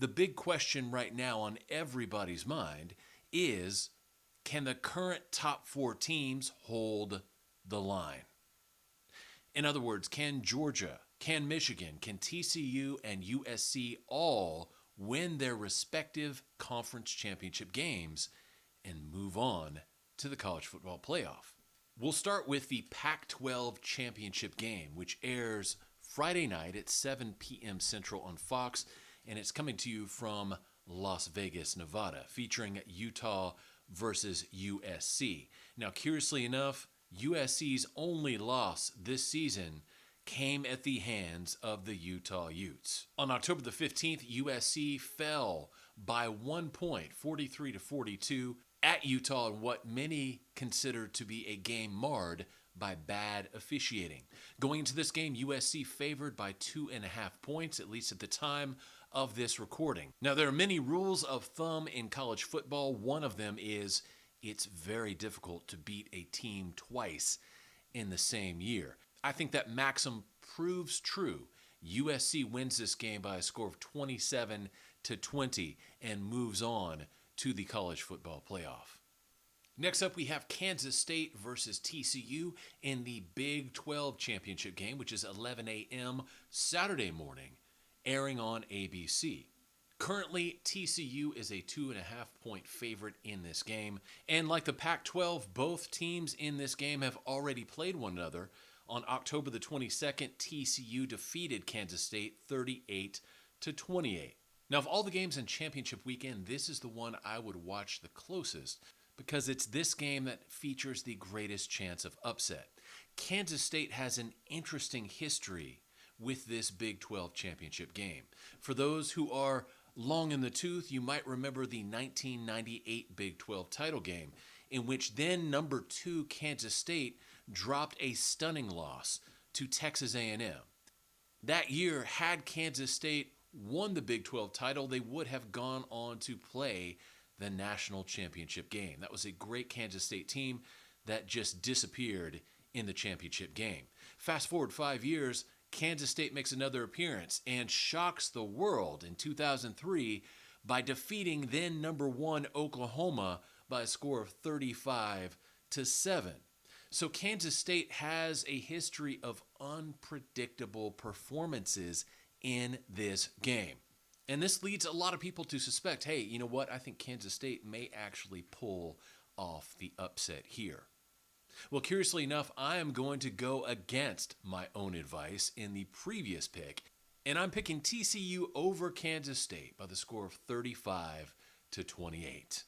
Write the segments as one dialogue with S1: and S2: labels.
S1: The big question right now on everybody's mind is, can the current top 4 teams hold the line? In other words, can Georgia, can Michigan, can TCU, and USC all win their respective conference championship games and move on to the college football playoff? We'll start with the Pac-12 championship game, which airs Friday night at 7 p.m. Central on Fox, and it's coming to you from Las Vegas, Nevada, featuring Utah versus USC. Now, curiously enough, USC's only loss this season came at the hands of the Utah Utes. On October the 15th, USC fell by 1 point, 43-42, at Utah in what many consider to be a game marred by bad officiating. Going into this game, USC favored by 2.5 points, at least at the time of this recording. Now, there are many rules of thumb in college football. One of them is it's very difficult to beat a team twice in the same year. I think that maxim proves true. USC wins this game by a score of 27-20 and moves on to the college football playoff. Next up, we have Kansas State versus TCU in the Big 12 championship game, which is 11 a.m. Saturday morning, airing on ABC. Currently, TCU is a 2.5-point favorite in this game. And like the Pac-12, both teams in this game have already played one another. On October the 22nd, TCU defeated Kansas State 38-28. Now, of all the games in championship weekend, this is the one I would watch the closest because it's this game that features the greatest chance of upset. Kansas State has an interesting history with this Big 12 championship game. For those who are long in the tooth, you might remember the 1998 Big 12 title game, in which then number 2 Kansas State dropped a stunning loss to Texas A&M. That year, had Kansas State won the Big 12 title, they would have gone on to play the national championship game. That was a great Kansas State team that just disappeared in the championship game. Fast forward 5 years, Kansas State makes another appearance and shocks the world in 2003 by defeating then number 1 Oklahoma by a score of 35-7. So Kansas State has a history of unpredictable performances in this game. And this leads a lot of people to suspect, hey, you know what? I think Kansas State may actually pull off the upset here. Well, curiously enough, I am going to go against my own advice in the previous pick, and I'm picking TCU over Kansas State by the score of 35-28.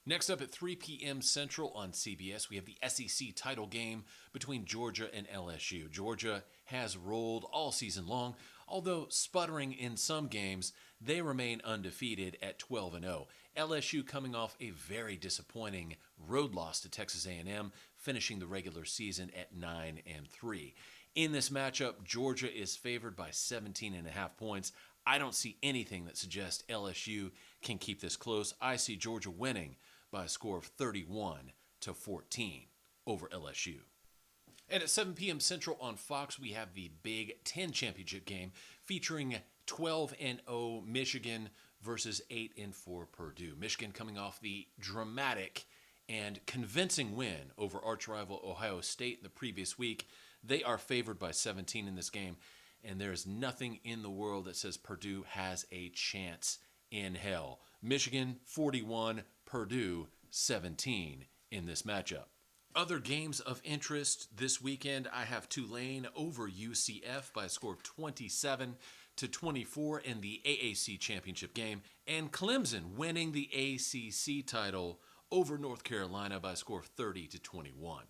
S1: Next up at 3 p.m. Central on CBS, we have the SEC title game between Georgia and LSU. Georgia has rolled all season long, although sputtering in some games, they remain undefeated at 12-0. LSU coming off a very disappointing road loss to Texas A&M, finishing the regular season at 9-3. In this matchup, Georgia is favored by 17.5 points. I don't see anything that suggests LSU can keep this close. I see Georgia winning by a score of 31-14 over LSU. And at 7 p.m. Central on Fox, we have the Big Ten championship game featuring 12-0 Michigan versus 8-4 Purdue. Michigan coming off the dramatic and convincing win over arch-rival Ohio State in the previous week. They are favored by 17 in this game, and there is nothing in the world that says Purdue has a chance in hell. Michigan 41, Purdue 17 in this matchup. Other games of interest this weekend, I have Tulane over UCF by a score of 27-24 in the AAC championship game, and Clemson winning the ACC title over North Carolina by a score of 30-21.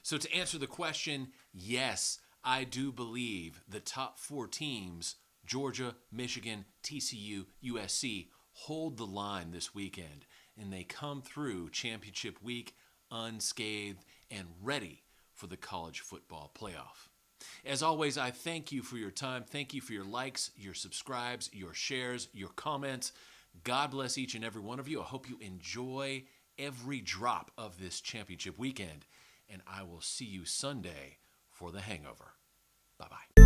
S1: So to answer the question, yes, I do believe the top 4 teams, Georgia, Michigan, TCU, USC, hold the line this weekend, and they come through championship week unscathed and ready for the college football playoff. As always, I thank you for your time. Thank you for your likes, your subscribes, your shares, your comments. God bless each and every one of you. I hope you enjoy every drop of this championship weekend, and I will see you Sunday for the hangover. Bye-bye.